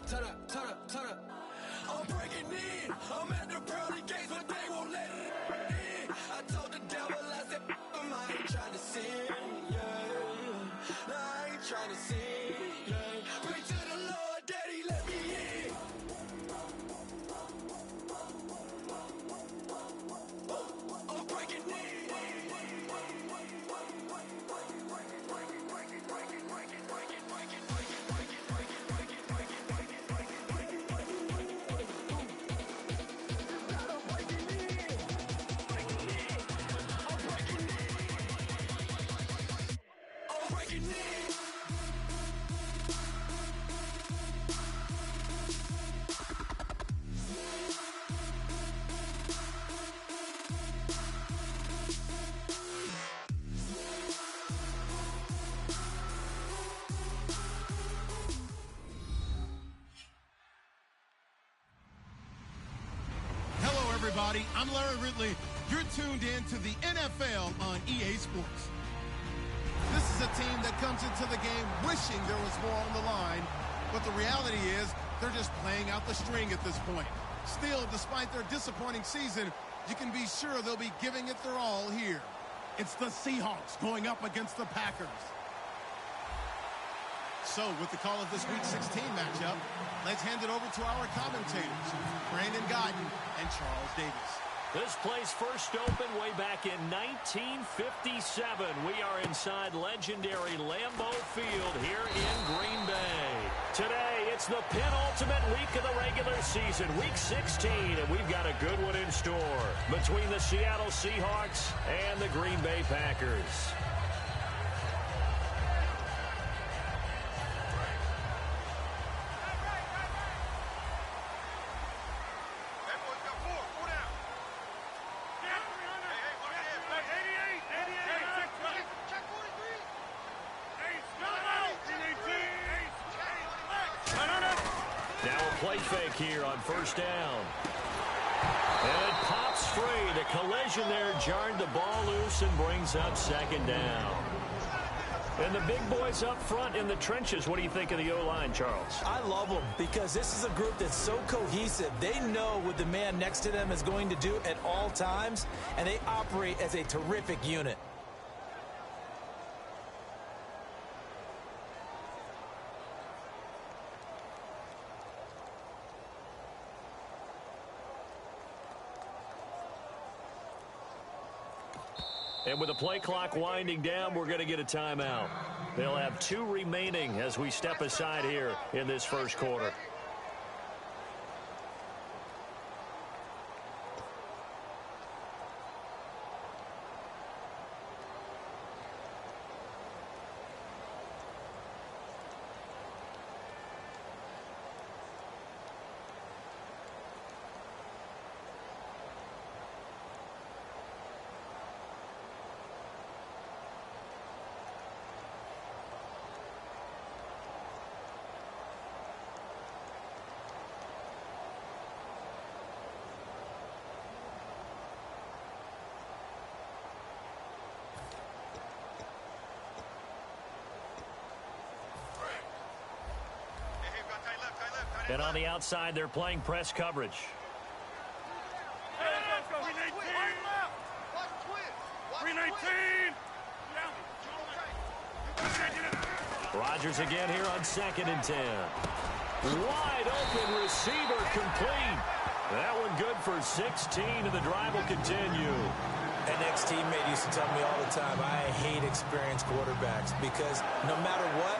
turn up, turn up, turn up. I'm breaking in. I'm at the pearly gates, but they won't let it in. I told the devil, I said, I ain't trying to sin, yeah. No, I ain't trying to sin, yeah. Pray to the Lord, Daddy, let me in. I'm breaking in. Everybody, I'm Larry Ridley. You're tuned in to the NFL on EA Sports. This is a team that comes into the game wishing there was more on the line, but the reality is they're just playing out the string at this point. Still, despite their disappointing season, you can be sure they'll be giving it their all here. It's the Seahawks going up against the Packers. So, with the call of this Week 16 matchup, let's hand it over to our commentators, Brandon Guyton and Charles Davis. This place first opened way back in 1957. We are inside legendary Lambeau Field here in Green Bay. Today, it's the penultimate week of the regular season, Week 16, and we've got a good one in store between the Seattle Seahawks and the Green Bay Packers. Here on first down. And it pops free. The collision there jarred the ball loose and brings up second down. And the big boys up front in the trenches. What do you think of the O-line, Charles? I love them because this is a group that's so cohesive. They know what the man next to them is going to do at all times, and they operate as a terrific unit. And with the play clock winding down, we're going to get a timeout. They'll have 2 remaining as we step aside here in this first quarter. And on the outside, they're playing press coverage. Rodgers again here on 2nd and 10. Wide open receiver complete. That one good for 16, and the drive will continue. An ex-teammate used to tell me all the time, I hate experienced quarterbacks because no matter what,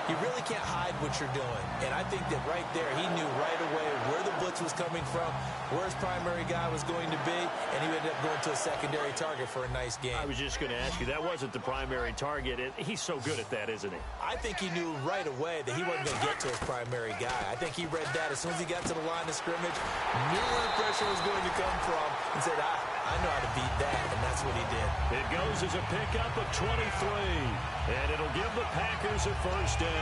you really can't hide what you're doing. And I think that right there, he knew right away where the blitz was coming from, where his primary guy was going to be, and he ended up going to a secondary target for a nice game. I was just going to ask you, that wasn't the primary target. He's so good at that, isn't he? I think he knew right away that he wasn't going to get to his primary guy. I think he read that as soon as he got to the line of scrimmage, knew where the pressure was going to come from, and said, I know how to beat that, and that's what he did. It goes as a pickup of 23, and it'll give the Packers a first down.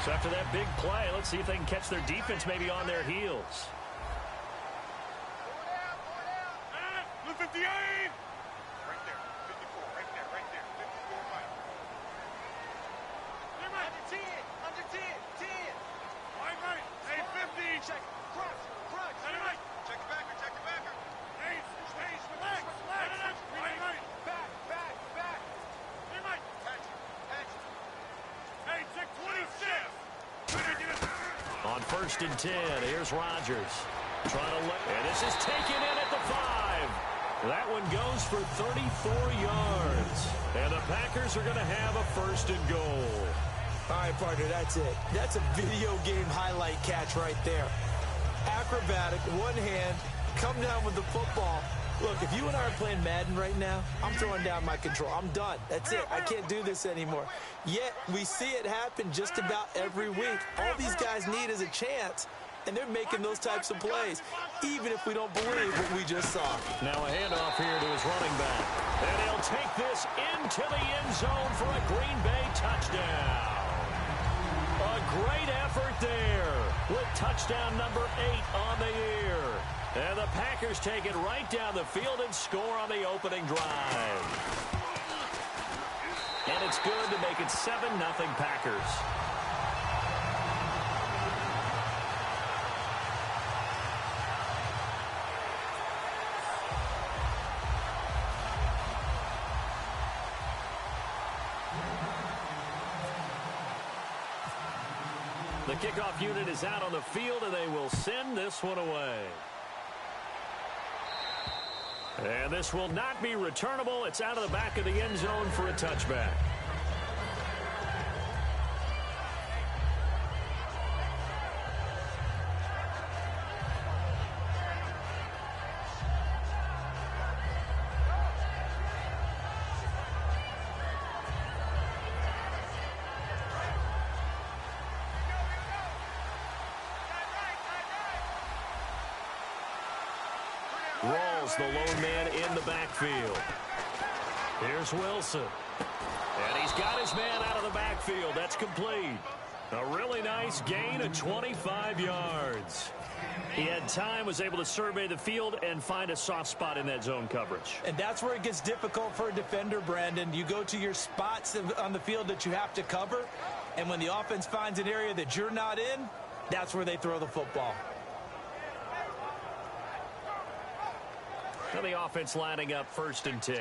So after that big play, let's see if they can catch their defense maybe on their heels. 58! Right there, 54, right there, 54 right. Under 10, 10. On 1st and 10, here's Rodgers. And this is taken in at the 5. That one goes for 34 yards. And the Packers are going to have a 1st and goal. All right, partner, that's it. That's a video game highlight catch right there. Acrobatic, one hand, come down with the football. Look, if you and I are playing Madden right now, I'm throwing down my control. I'm done. That's it. I can't do this anymore. Yet, we see it happen just about every week. All these guys need is a chance, and they're making those types of plays, even if we don't believe what we just saw. Now a handoff here to his running back. And he'll take this into the end zone for a Green Bay touchdown. A great effort there with touchdown number 8 on the year. And the Packers take it right down the field and score on the opening drive. And it's good to make it 7-0 Packers. The kickoff unit is out on the field, and they will send this one away. And this will not be returnable. It's out of the back of the end zone for a touchback. Rawls, the lone man in the backfield. Here's Wilson. And he's got his man out of the backfield. That's complete. A really nice gain of 25 yards. He had time, was able to survey the field and find a soft spot in that zone coverage. And that's where it gets difficult for a defender, Brandon. You go to your spots on the field that you have to cover, and when the offense finds an area that you're not in, that's where they throw the football. And the offense lining up 1st and 10.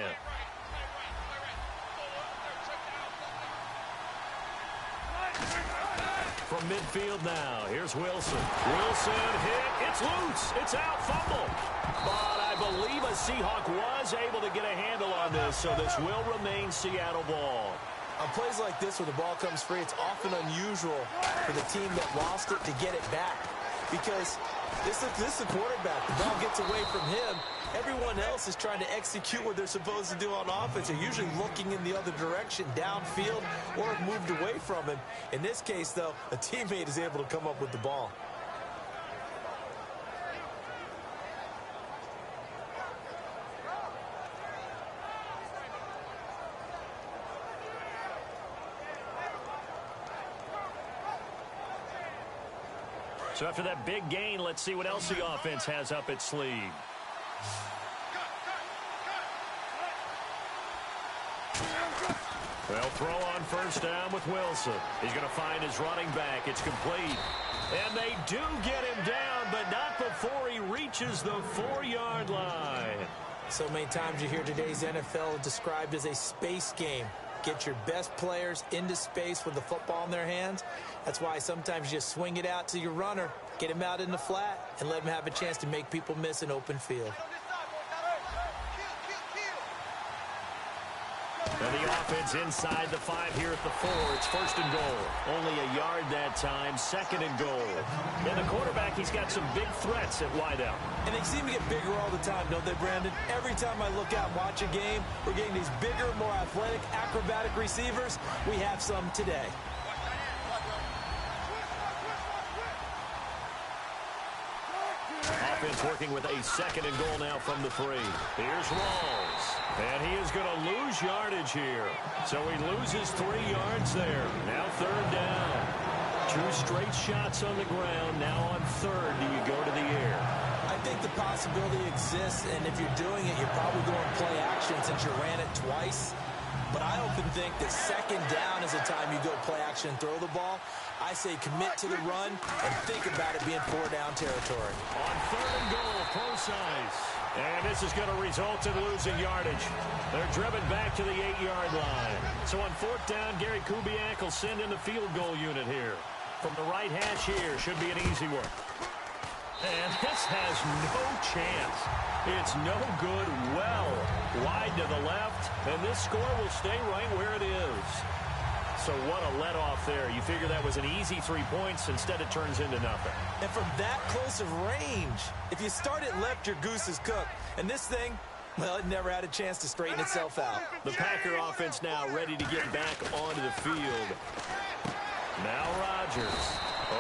From midfield now, here's Wilson. Wilson hit. It's loose. It's out. Fumble. But I believe a Seahawk was able to get a handle on this, so this will remain Seattle ball. On plays like this where the ball comes free, it's often unusual for the team that lost it to get it back. Because this is the quarterback. The ball gets away from him. Everyone else is trying to execute what they're supposed to do on offense. They're usually looking in the other direction, downfield, or have moved away from him. In this case, though, a teammate is able to come up with the ball. So after that big gain, let's see what else the offense has up its sleeve. They'll throw on 1st down with Wilson. He's going to find his running back. It's complete. And they do get him down, but not before he reaches the 4-yard line. So many times you hear today's NFL described as a space game. Get your best players into space with the football in their hands. That's why sometimes you just swing it out to your runner, get him out in the flat, and let him have a chance to make people miss an open field. And the offense inside the 5 here at the 4. It's 1st and goal. Only a yard that time. 2nd and goal. And the quarterback, he's got some big threats at wideout. And they seem to get bigger all the time, don't they, Brandon? Every time I look out and watch a game, we're getting these bigger, more athletic, acrobatic receivers. We have some today. Offense working with a 2nd and goal now from the 3. Here's Rawls. And he is going to lose yardage here. So he loses 3 yards there. Now 3rd down. 2 straight shots on the ground. Now on 3rd, do you go to the air? I think the possibility exists, and if you're doing it, you're probably going play action since you ran it twice. But I often think that 2nd down is the time you go play action and throw the ball. I say commit to the run and think about it being 4-down territory. On 3rd and goal, Procise. And this is going to result in losing yardage. They're driven back to the 8-yard line. So on 4th down, Gary Kubiak will send in the field goal unit here. From the right hash here, should be an easy one. And this has no chance. It's no good, well wide to the left, and this score will stay right where it is. So what a let-off there. You figure that was an easy 3 points. Instead, it turns into nothing. And from that close of range, if you start it left, your goose is cooked. And this thing, well, it never had a chance to straighten itself out. The Packer offense now ready to get back onto the field. Now Rodgers.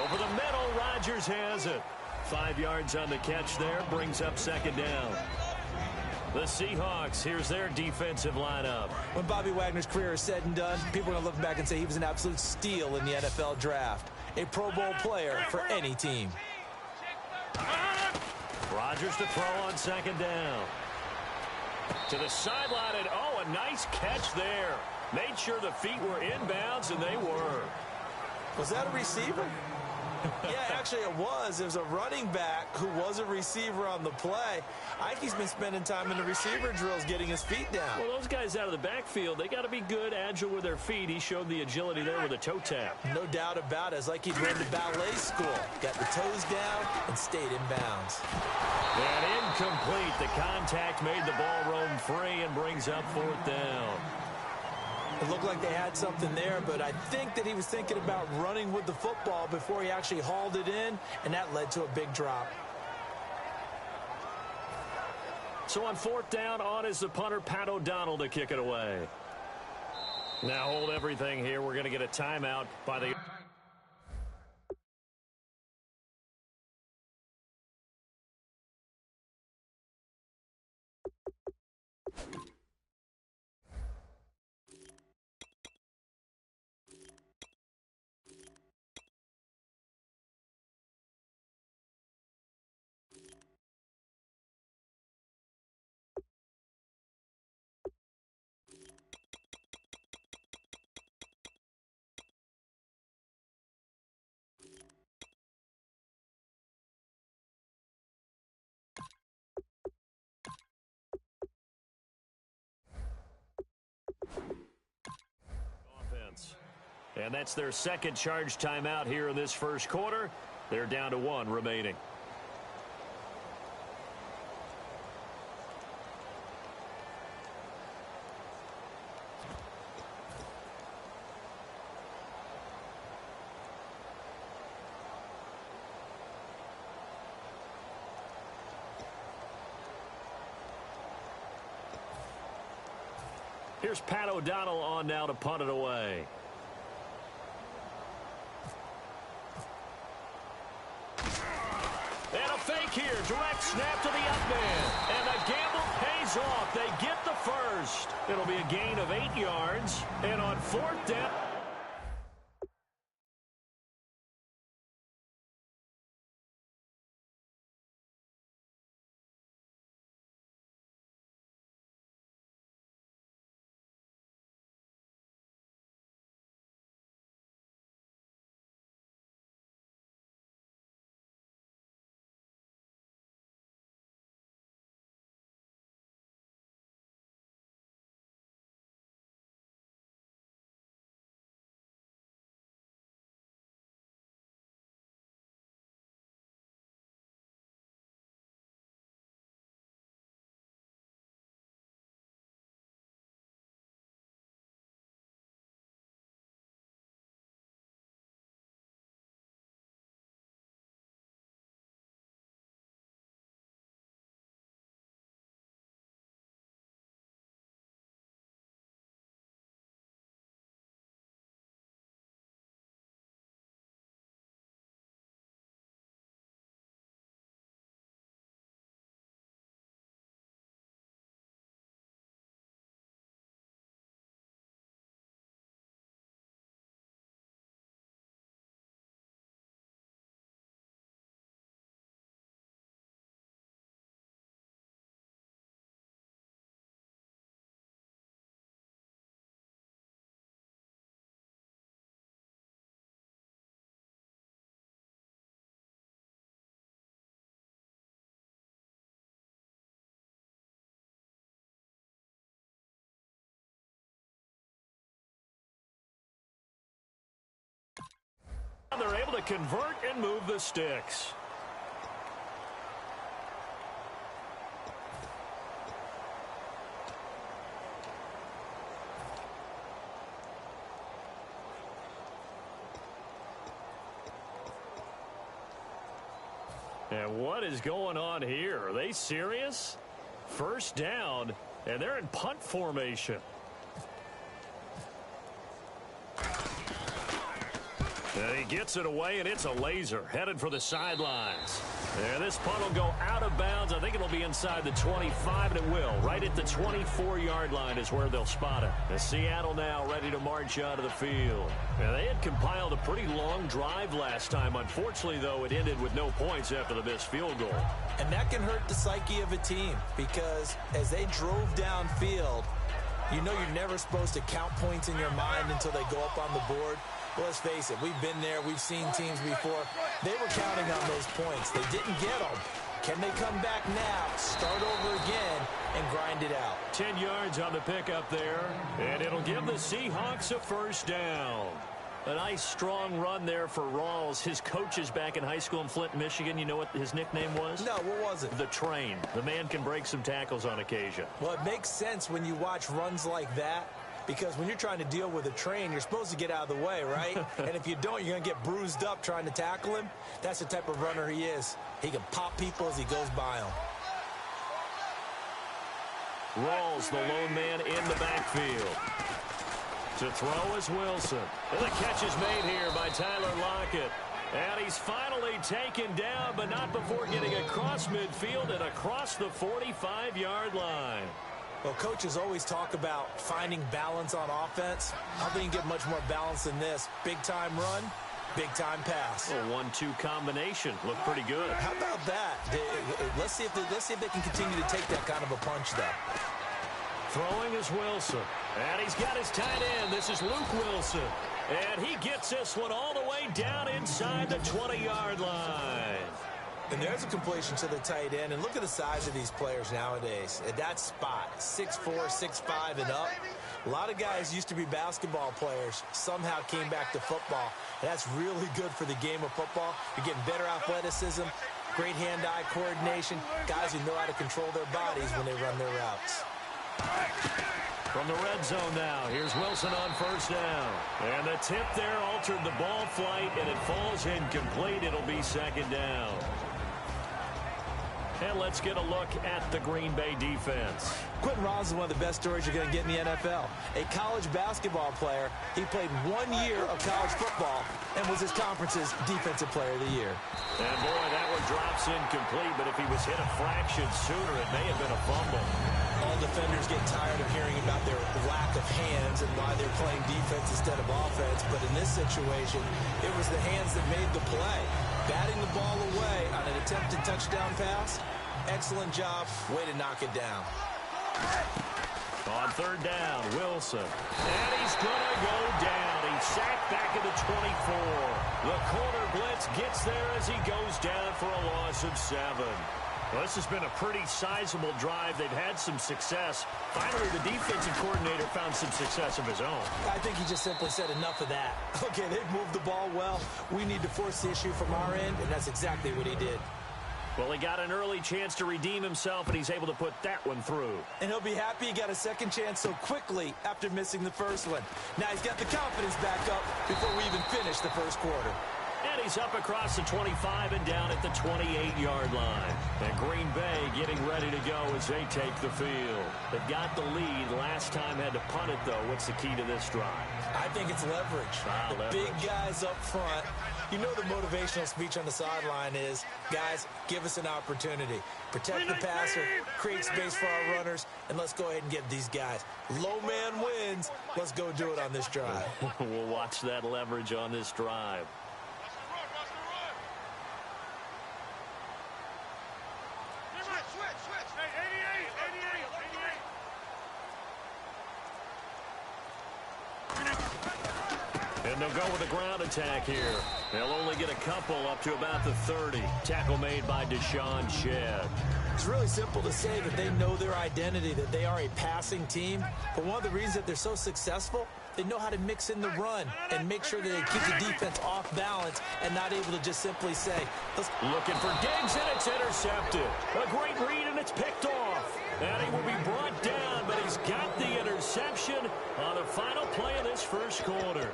Over the middle, Rodgers has it. 5 yards on the catch there, brings up second down. The Seahawks, here's their defensive lineup. When Bobby Wagner's career is said and done, people are going to look back and say he was an absolute steal in the NFL draft. A Pro Bowl player for any team. Rodgers to throw on second down. To the sideline, and oh, a nice catch there. Made sure the feet were inbounds, and they were. Was that a receiver? Yeah, actually it was. It was a running back who was a receiver on the play. I think he's been spending time in the receiver drills getting his feet down. Well, those guys out of the backfield, they got to be good, agile with their feet. He showed the agility there with a toe tap. No doubt about it. It's like he'd run to ballet school. Got the toes down and stayed in bounds. And incomplete. The contact made the ball roam free and brings up fourth down. It looked like they had something there, but I think that he was thinking about running with the football before he actually hauled it in, and that led to a big drop. So on fourth down, on is the punter, Pat O'Donnell, to kick it away. Now hold everything here. We're going to get a timeout by the... offense. And that's their second charge timeout here in this first quarter. They're down to 1 remaining. Here's Pat O'Donnell on now to punt it away. And a fake here. Direct snap to the up man. And the gamble pays off. They get the first. It'll be a gain of 8 yards. And on fourth down... They're able to convert and move the sticks. And what is going on here? Are they serious? First down, and they're in punt formation. And he gets it away, and it's a laser headed for the sidelines. And this punt will go out of bounds. I think it'll be inside the 25, and it will. Right at the 24-yard line is where they'll spot it. And Seattle now ready to march out of the field. And they had compiled a pretty long drive last time. Unfortunately, though, it ended with no points after the missed field goal. And that can hurt the psyche of a team because as they drove downfield, you know you're never supposed to count points in your mind until they go up on the board. Well, let's face it, we've been there. We've seen teams before. They were counting on those points. They didn't get them. Can they come back now, start over again, and grind it out? 10 yards on the pickup there, and it'll give the Seahawks a first down. A nice, strong run there for Rawls. His coaches back in high school in Flint, Michigan, you know what his nickname was? No, what was it? The Train. The man can break some tackles on occasion. Well, it makes sense when you watch runs like that. Because when you're trying to deal with a train, you're supposed to get out of the way, right? And if you don't, you're going to get bruised up trying to tackle him. That's the type of runner he is. He can pop people as he goes by them. Rawls, the lone man in the backfield. To throw is Wilson. And the catch is made here by Tyler Lockett. And he's finally taken down, but not before getting across midfield and across the 45-yard line. Well, coaches always talk about finding balance on offense. I don't think you can get much more balance than this. Big-time run, big-time pass. A 1-2 combination. Looked pretty good. How about that? Let's see if they can continue to take that kind of a punch, though. Throwing is Wilson. And he's got his tight end. This is Luke Wilson. And he gets this one all the way down inside the 20-yard line. And there's a completion to the tight end. And look at the size of these players nowadays. At that spot, 6'4", 6'5", and up. A lot of guys used to be basketball players, somehow came back to football. And that's really good for the game of football. You're getting better athleticism, great hand-eye coordination, guys who know how to control their bodies when they run their routes. From the red zone now, here's Wilson on first down. And the tip there altered the ball flight, and it falls incomplete. It'll be second down. And let's get a look at the Green Bay defense. Quentin Rawls is one of the best stories you're going to get in the NFL. A college basketball player. He played 1 year of college football and was his conference's Defensive Player of the Year. And, boy, that one drops incomplete, but if he was hit a fraction sooner, it may have been a fumble. All defenders get tired of hearing about their lack of hands and why they're playing defense instead of offense. But in this situation, it was the hands that made the play. Batting the ball away on an attempted touchdown pass. Excellent job. Way to knock it down. On third down, Wilson. And he's going to go down. He's sacked back at the 24. The corner blitz gets there as he goes down for a loss of 7. Well, this has been a pretty sizable drive. They've had some success. Finally, the defensive coordinator found some success of his own. I think he just simply said enough of that. Okay, they've moved the ball well. We need to force the issue from our end, and that's exactly what he did. Well, he got an early chance to redeem himself, and he's able to put that one through. And he'll be happy he got a second chance so quickly after missing the first one. Now he's got the confidence back up before we even finish the first quarter. And he's up across the 25 and down at the 28-yard line. And Green Bay getting ready to go as they take the field. They've got the lead. Last time had to punt it, though. What's the key to this drive? I think it's leverage. The big guys up front. You know the motivational speech on the sideline is, guys, give us an opportunity. Protect the passer, create space for our runners, and let's go ahead and get these guys. Low man wins. Let's go do it on this drive. We'll watch that leverage on this drive. And they'll go with a ground attack here. They'll only get a couple up to about the 30. Tackle made by Deshaun Shedd. It's really simple to say that they know their identity, that they are a passing team. But one of the reasons that they're so successful They know how to mix in the run and make sure that they keep the defense off balance and not able to just simply say, let's... Looking for Diggs, and it's intercepted. A great read, and it's picked off. And he will be brought down, but he's got the interception on the final play of this first quarter.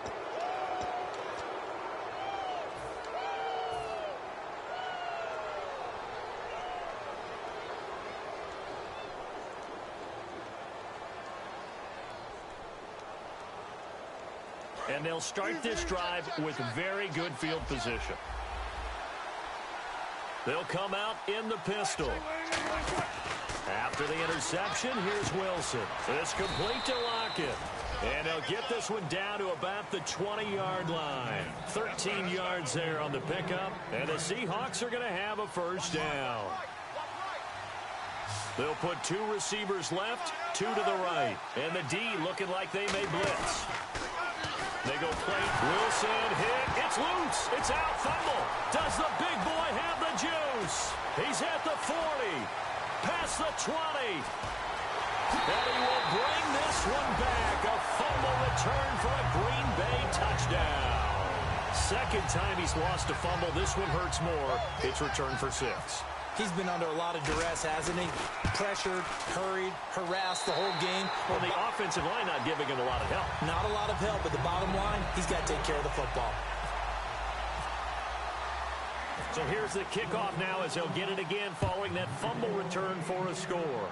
And they'll start this drive with very good field position. They'll come out in the pistol. After the interception, here's Wilson. It's complete to Lockett. And they'll get this one down to about the 20-yard line. 13 yards there on the pickup. And the Seahawks are going to have a first down. They'll put 2 receivers left, 2 to the right. And the D looking like they may blitz. They go play. Wilson hit. It's loose. It's out. Fumble. Does the big boy have the juice? He's at the 40. Past the 20. And he will bring this one back. A fumble return for a Green Bay touchdown. Second time he's lost a fumble. This one hurts more. It's returned for 6. He's been under a lot of duress, hasn't he? Pressured, hurried, harassed the whole game. Well, the offensive line not giving him a lot of help. Not a lot of help, but the bottom line, he's got to take care of the football. So here's the kickoff now as they'll get it again following that fumble return for a score.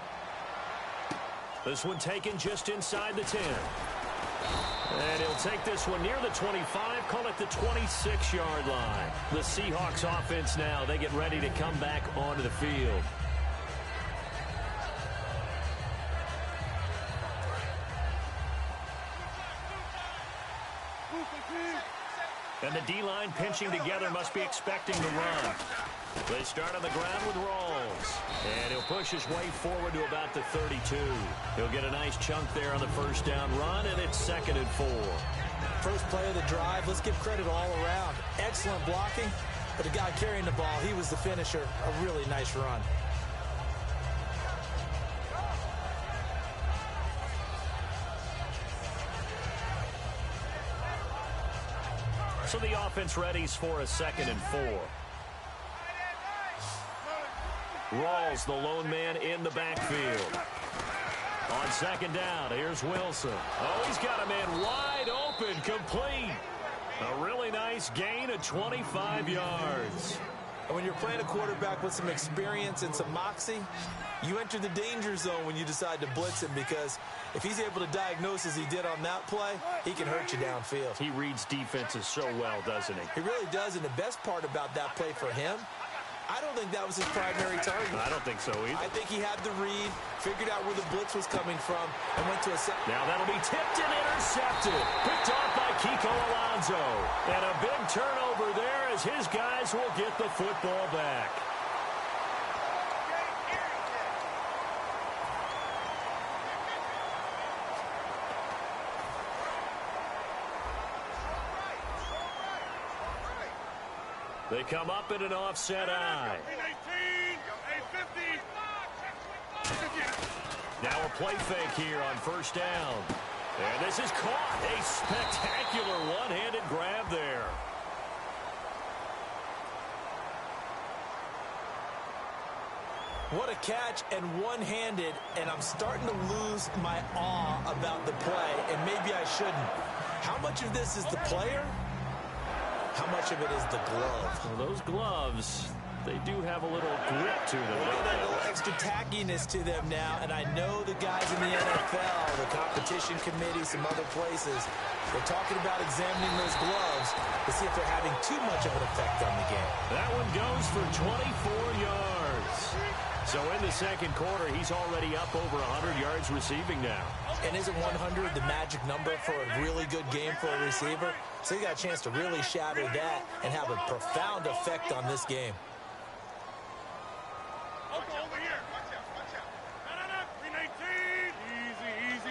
This one taken just inside the 10. And he'll take this one near the 25, call it the 26-yard line. The Seahawks offense now, they get ready to come back onto the field. And the D-line pinching together must be expecting to run. They start on the ground with Rawls. And he'll push his way forward to about the 32. He'll get a nice chunk there on the first down run, and it's 2nd and 4. First play of the drive, let's give credit all around. Excellent blocking, but the guy carrying the ball, he was the finisher. A really nice run. So the offense readies for a 2nd and 4. Rawls, the lone man in the backfield. On 2nd down, here's Wilson. Oh, he's got a man wide open, complete. A really nice gain of 25 yards. And when you're playing a quarterback with some experience and some moxie, you enter the danger zone when you decide to blitz him, because if he's able to diagnose as he did on that play, he can hurt you downfield. He reads defenses so well, doesn't he? He really does, and the best part about that play for him, I don't think that was his primary target. I don't think so either. I think he had the read, figured out where the blitz was coming from, and went to a second. Now that'll be tipped and intercepted. Picked off by Kiko Alonso. And a big turnover there as his guys will get the football back. They come up in an offset eye. Now a play fake here on first down. And this is caught. A spectacular one-handed grab there. What a catch, and one-handed, and I'm starting to lose my awe about the play, and maybe I shouldn't. How much of this is the player? How much of it is the glove? Well, those gloves, they do have a little grip to them. They got a little extra tackiness to them now, and I know the guys in the NFL, the competition committee, some other places, they're talking about examining those gloves to see if they're having too much of an effect on the game. That one goes for 24 yards. So in the second quarter, he's already up over 100 yards receiving now. And isn't 100 the magic number for a really good game for a receiver? So he got a chance to really shatter that and have a profound effect on this game. Over here. Watch out. No. 319. Easy.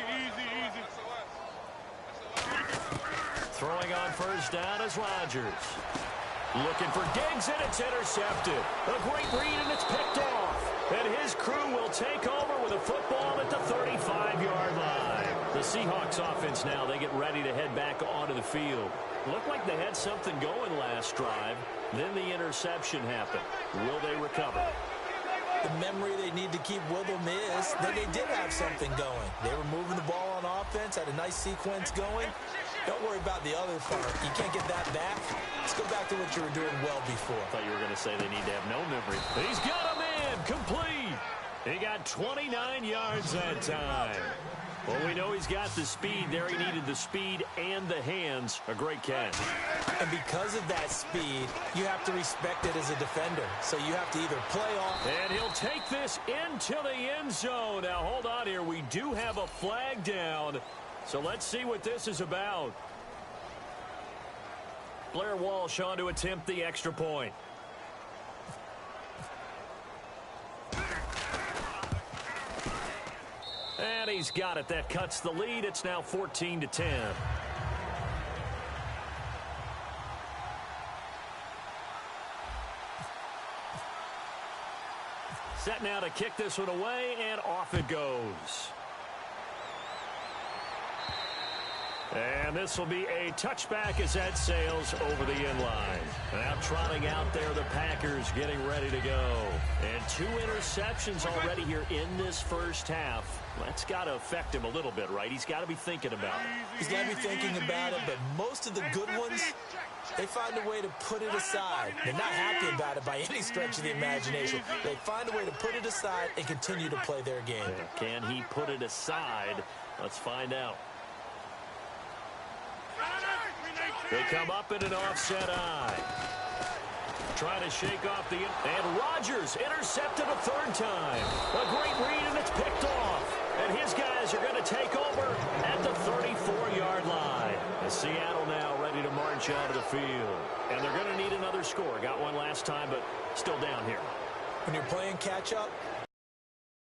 Throwing on first down is Rodgers. Looking for Diggs, and it's intercepted. A great read, and it's picked off. And his crew will take over with a football at the 35-yard line. The Seahawks offense now, they get ready to head back onto the field. Looked like they had something going last drive. Then the interception happened. Will they recover? The memory they need to keep with them is that they did have something going. They were moving the ball on offense, had a nice sequence going. Don't worry about the other part. You can't get that back. Let's go back to what you were doing well before. I thought you were going to say they need to have no memory. He's got a man complete. He got 29 yards that time. Well, we know he's got the speed there. He needed the speed and the hands. A great catch. And because of that speed, you have to respect it as a defender. So you have to either play off. And he'll take this into the end zone. Now, hold on here. We do have a flag down. So let's see what this is about. Blair Walsh on to attempt the extra point. And he's got it. That cuts the lead. It's now 14-10. Set now to kick this one away, and off it goes. And this will be a touchback as that sails over the end line. Now trotting out there, the Packers getting ready to go. And 2 interceptions already here in this first half. That's got to affect him a little bit, right? He's got to be thinking about it. He's got to be thinking about it, but most of the good ones, they find a way to put it aside. They're not happy about it by any stretch of the imagination. They find a way to put it aside and continue to play their game. Can he put it aside? Let's find out. They come up in an offset eye. Trying to shake off the... And Rodgers intercepted a 3rd time. A great read, and it's picked off. And his guys are going to take over at the 34-yard line. And Seattle now ready to march out of the field. And they're going to need another score. Got one last time, but still down here. When you're playing catch-up,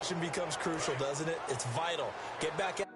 it becomes crucial, doesn't it? It's vital. Get back at